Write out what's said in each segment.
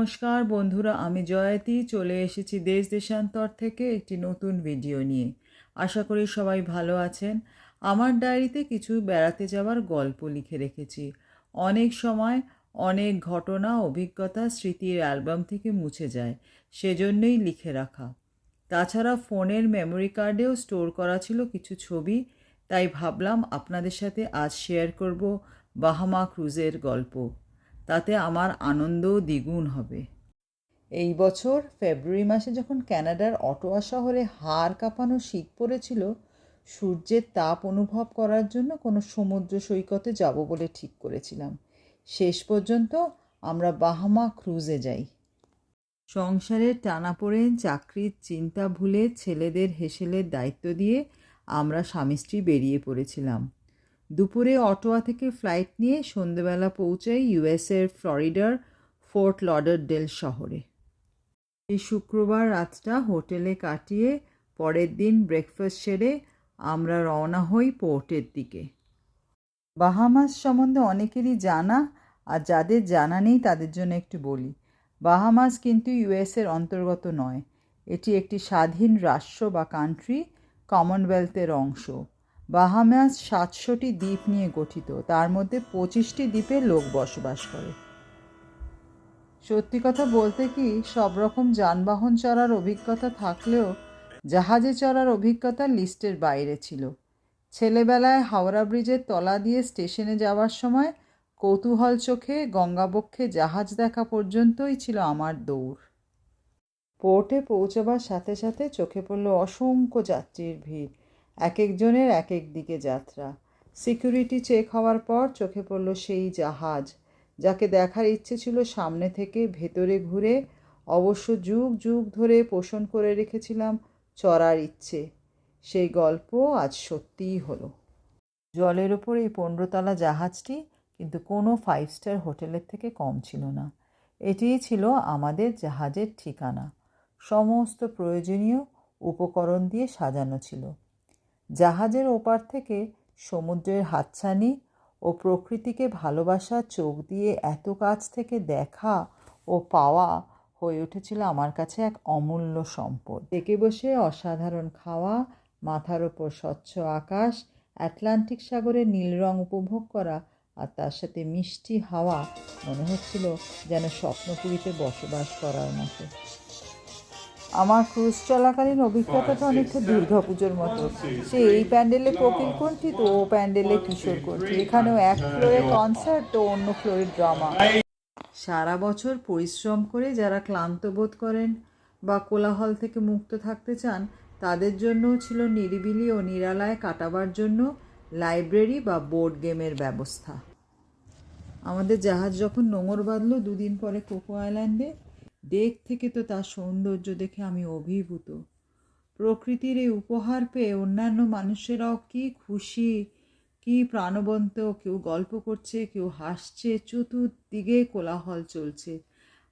নমস্কার বন্ধুরা, আমি জয়তী চলে এসেছি দেশ দেশান্তর থেকে একটি নতুন ভিডিও নিয়ে। আশা করি সবাই ভালো আছেন। আমার ডায়েরিতে কিছু বেড়াতে যাওয়ার গল্প লিখে রেখেছি। অনেক সময় অনেক ঘটনা, অভিজ্ঞতা স্মৃতির অ্যালবাম থেকে মুছে যায়, সেজন্যই লিখে রাখা। তাছাড়া ফোনের মেমোরি কার্ডেও স্টোর করা ছিল কিছু ছবি, তাই ভাবলাম আপনাদের সাথে আজ শেয়ার করব বাহামা ক্রুজের গল্প। তাতে আমার আনন্দও দ্বিগুণ হবে। এই বছর ফেব্রুয়ারি মাসে যখন কানাডার অটোয়া শহরে হাড় কাঁপানো শীত পড়েছিল, সূর্যের তাপ অনুভব করার জন্য কোনো সমুদ্র সৈকতে যাব বলে ঠিক করেছিলাম। শেষ পর্যন্ত আমরা বাহামা ক্রুজে যাই। সংসারের টানাপোড়েন, চাকরির চিন্তা ভুলে ছেলেদের হেসেলের দায়িত্ব দিয়ে আমরা স্বামী স্ত্রী বেরিয়ে পড়েছিলাম। দুপুরে অটোয়া থেকে ফ্লাইট নিয়ে সন্ধেবেলা পৌঁছাই ইউএসের ফ্লোরিডার ফোর্ট লডারডেল শহরে। এই শুক্রবার রাতটা হোটেলে কাটিয়ে পরের দিন ব্রেকফাস্ট সেরে আমরা রওনা হই পোর্টের দিকে। বাহামাস সম্বন্ধে অনেকেরই জানা, আর যাদের জানা নেই তাদের জন্য একটু বলি। বাহামাস কিন্তু ইউএসের অন্তর্গত নয়। এটি একটি স্বাধীন রাষ্ট্র বা কান্ট্রি, কমনওয়েলথের অংশ। বাহামাস 700টি দ্বীপ নিয়ে গঠিত, তার মধ্যে 25টি দ্বীপে লোক বসবাস করে। সত্যি কথা বলতে কি, সব রকম যানবাহন চড়ার অভিজ্ঞতা থাকলেও জাহাজে চড়ার অভিজ্ঞতা লিস্টের বাইরে ছিল। ছেলেবেলায় হাওড়া ব্রিজের তলা দিয়ে স্টেশনে যাওয়ার সময় কৌতূহল চোখে গঙ্গাবক্ষে জাহাজ দেখা পর্যন্তই ছিল আমার দৌড়। পোর্টে পৌঁছবার সাথে সাথে চোখে পড়ল অসংখ্য যাত্রীর ভিড়, এক একজনের এক এক দিকে যাত্রা। সিকিউরিটি চেক হওয়ার পর চোখে পড়ল সেই জাহাজ, যাকে দেখার ইচ্ছে ছিল সামনে থেকে ভেতরে ঘুরে। অবশ্য যুগ যুগ ধরে পোষণ করে রেখেছিলাম চড়ার ইচ্ছে। সেই গল্প আজ সত্যিই হলো। জলের ওপর এই 15তলা জাহাজটি কিন্তু কোনো 5 স্টার হোটেলের থেকে কম ছিল না। এটিই ছিল আমাদের জাহাজের ঠিকানা। সমস্ত প্রয়োজনীয় উপকরণ দিয়ে সাজানো ছিল। জাহাজের ওপার থেকে সমুদ্রের হাতছানি ও প্রকৃতিকে ভালোবাসার চোখ দিয়ে এত কাছ থেকে দেখা ও পাওয়া হয়ে উঠেছিল আমার কাছে এক অমূল্য সম্পদ। ডেকে বসে অসাধারণ খাওয়া, মাথার ওপর স্বচ্ছ আকাশ, আটলান্টিক সাগরের নীল রং উপভোগ করা, আর তার সাথে মিষ্টি হাওয়া, মনে হচ্ছিল যেন স্বপ্নপুরীতে বসবাস করার মতো। আমার ক্রুজ চলাকালীন অভিজ্ঞতাটা অনেকটা দুর্গাপুজোর মতো। সে এই প্যান্ডেলে কোকিল কণ্ঠী তো ও প্যান্ডেলে কিশোর কণ্ঠী, এখানেও এক ফ্লোরে কনসার্ট তো অন্য ফ্লোরে ড্রামা। সারা বছর পরিশ্রম করে যারা ক্লান্ত বোধ করেন বা কোলাহল থেকে মুক্ত থাকতে চান, তাদের জন্যও ছিল নিরিবিলি ও নিরালায় কাটাবার জন্য লাইব্রেরি বা বোর্ড গেমের ব্যবস্থা। আমাদের জাহাজ যখন নোঙর বাঁধল 2 দিন পরে কোকো আইল্যান্ডে, ডেক থেকে তো তার সৌন্দর্য দেখে আমি অভিভূত। প্রকৃতির এই উপহার পেয়ে অন্যান্য মানুষেরাও কি খুশি, কি প্রাণবন্ত। কেউ গল্প করছে, কেউ হাসছে, চতুর্দিকে কোলাহল চলছে।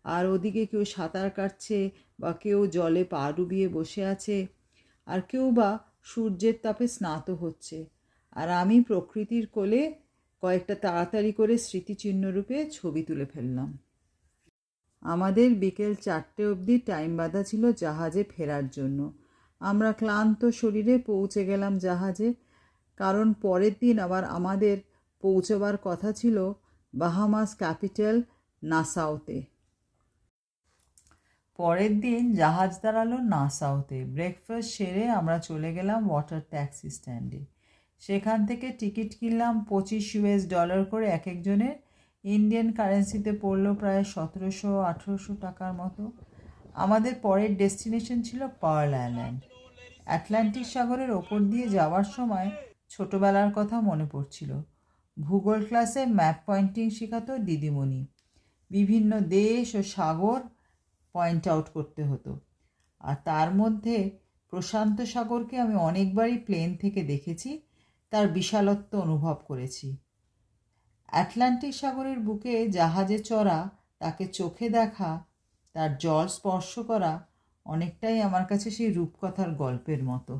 আর ওদিকে কেউ সাঁতার কাটছে, বা কেউ জলে পা ডুবিয়ে বসে আছে, আর কেউ বা সূর্যের তাপে স্নাত হচ্ছে। আর আমি প্রকৃতির কোলে কয়েকটা তাড়াতাড়ি করে স্মৃতিচিহ্নরূপে ছবি তুলে ফেললাম। আমাদের বিকেল 4টে অবধি টাইম বাঁধা ছিল জাহাজে ফেরার জন্য। আমরা ক্লান্ত শরীরে পৌঁছে গেলাম জাহাজে, কারণ পরের দিন আবার আমাদের পৌঁছবার কথা ছিল বাহামাস ক্যাপিটাল নাসাউতে। পরের দিন জাহাজ দাঁড়ালো নাসাউতে। ব্রেকফাস্ট সেরে আমরা চলে গেলাম ওয়াটার ট্যাক্সি স্ট্যান্ডে। সেখান থেকে টিকিট কিনলাম $25 করে এক একজনের। ইন্ডিয়ান কারেন্সিতে পড়লো প্রায় 1700-1800 টাকার মতো। আমাদের পরের ডেস্টিনেশন ছিল পার্ল আইল্যান্ড। আটলান্টিক সাগরের ওপর দিয়ে যাওয়ার সময় ছোটোবেলার কথা মনে পড়ছিল। ভূগোল ক্লাসে ম্যাপ পয়েন্টিং শেখাতো দিদিমণি। বিভিন্ন দেশ ও সাগর পয়েন্ট আউট করতে হতো, আর তার মধ্যে প্রশান্ত সাগরকে আমি অনেকবারই প্লেন থেকে দেখেছি, তার বিশালত্ব অনুভব করেছি। আটলান্টিক সাগরের বুকে জাহাজে চড়া, তাকে চোখে দেখা, তার জল স্পর্শ করা অনেকটাই আমার কাছে সেই রূপকথার গল্পের মতো।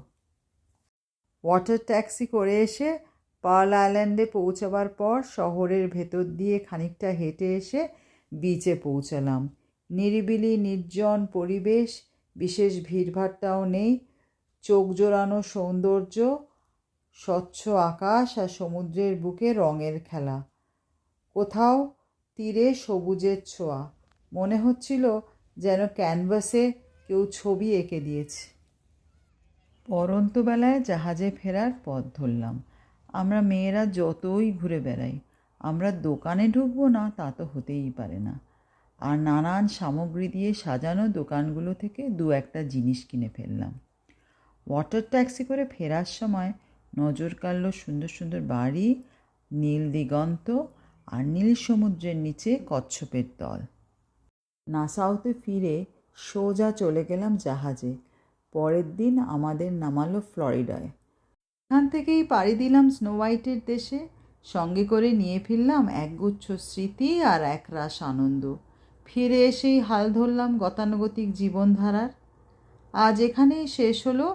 ওয়াটার ট্যাক্সি করে এসে পার্ল আইল্যান্ডে পৌঁছাবার পর শহরের ভেতর দিয়ে খানিকটা হেঁটে এসে বিচে পৌঁছালাম। নিরিবিলি নির্জন পরিবেশ, বিশেষ ভিড়ভাট্টাও নেই, চোখ জোড়ানো সৌন্দর্য, স্বচ্ছ আকাশ আর সমুদ্রের বুকে রঙের খেলা। কোথাও তীরে সবুজের ছোঁয়া, মনে হচ্ছিল যেন ক্যানভাসে কেউ ছবি এঁকে দিয়েছে। পরন্ত বেলায় জাহাজে ফেরার পথ ধরলাম। আমরা মেয়েরা যতই ঘুরে বেড়াই, আমরা দোকানে ঢুকবো না তা তো হতেই পারে না। আর নানান সামগ্রী দিয়ে সাজানো দোকানগুলো থেকে দু একটা জিনিস কিনে ফেললাম। ওয়াটার ট্যাক্সি করে ফেরার সময় নজর কাড়ল সুন্দর সুন্দর বাড়ি, নীল দিগন্ত আর নীল সমুদ্রের নিচে কচ্ছপের দল। নাসাউতে ফিরে সোজা চলে গেলাম জাহাজে। পরের দিন আমাদের নামালো ফ্লোরিডায়। এখান থেকেই পাড়ি দিলাম স্নো হোয়াইটের দেশে। সঙ্গে করে নিয়ে ফিরলাম একগুচ্ছ স্মৃতি আর একরাশ আনন্দ। ফিরে এসেই হাল ধরলাম গতানুগতিক জীবনধারার। আজ এখানেই শেষ হলো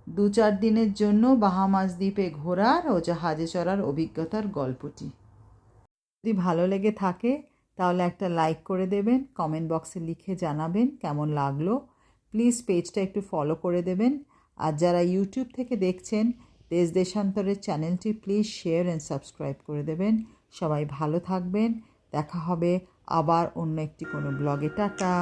2-4 দিনের জন্য বাহামাস দ্বীপে ঘোরার ও জাহাজে চড়ার অভিজ্ঞতার গল্পটি। যদি ভালো লেগে থাকে তাহলে একটা লাইক করে দেবেন, কমেন্ট বক্সে লিখে জানাবেন কেমন লাগলো। প্লিজ পেজটা একটু ফলো করে দেবেন। আর যারা ইউটিউব থেকে দেখছেন, দেশ দেশান্তরের চ্যানেলটি প্লিজ শেয়ার অ্যান্ড সাবস্ক্রাইব করে দেবেন। সবাই ভালো থাকবেন। দেখা হবে আবার অন্য একটি কোনো ব্লগে। টাটা।